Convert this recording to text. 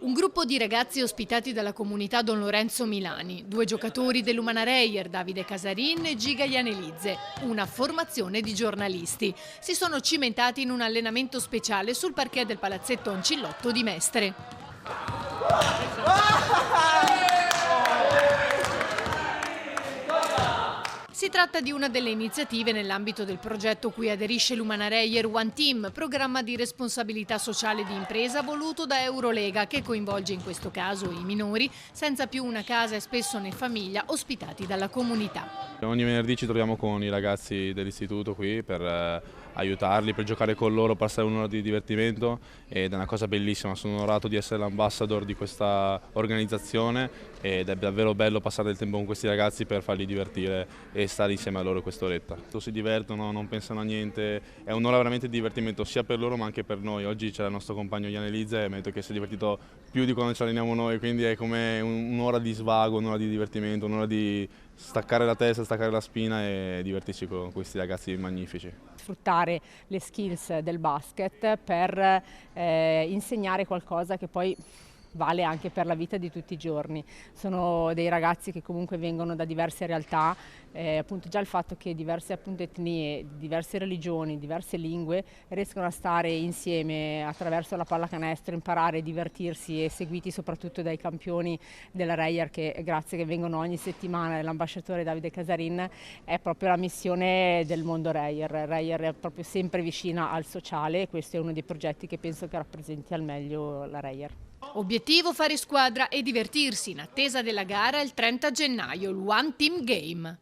Un gruppo di ragazzi ospitati dalla comunità Don Lorenzo Milani, due giocatori dell'Umana Reyer, Davide Casarin e Giga Ianelizze, una formazione di giornalisti. Si sono cimentati in un allenamento speciale sul parquet del palazzetto Ancillotto di Mestre. Si tratta di una delle iniziative nell'ambito del progetto cui aderisce l'Umana Reyer One Team, programma di responsabilità sociale di impresa voluto da Eurolega, che coinvolge in questo caso i minori senza più una casa e spesso né famiglia, ospitati dalla comunità. Ogni venerdì ci troviamo con i ragazzi dell'istituto qui per aiutarli, per giocare con loro, passare un'ora di divertimento ed è una cosa bellissima. Sono onorato di essere l'ambassador di questa organizzazione ed è davvero bello passare del tempo con questi ragazzi per farli divertire e stare insieme a loro quest'oretta. Si divertono, non pensano a niente, è un'ora veramente di divertimento sia per loro ma anche per noi. Oggi c'è il nostro compagno Ianelizze e mi ha detto che si è divertito più di quando ci alleniamo noi, quindi è come un'ora di svago, un'ora di divertimento, un'ora di staccare la testa, staccare la spina e divertirci con questi ragazzi magnifici. Sfruttare le skills del basket per insegnare qualcosa che poi vale anche per la vita di tutti i giorni. Sono dei ragazzi che comunque vengono da diverse realtà, appunto già il fatto che diverse etnie, diverse religioni, diverse lingue riescono a stare insieme attraverso la pallacanestro, imparare, divertirsi e seguiti soprattutto dai campioni della Reyer che vengono ogni settimana, l'ambasciatore Davide Casarin, è proprio la missione del mondo Reyer. Reyer è proprio sempre vicina al sociale e questo è uno dei progetti che penso che rappresenti al meglio la Reyer. Obiettivo: fare squadra e divertirsi in attesa della gara il 30 gennaio, il One Team Game.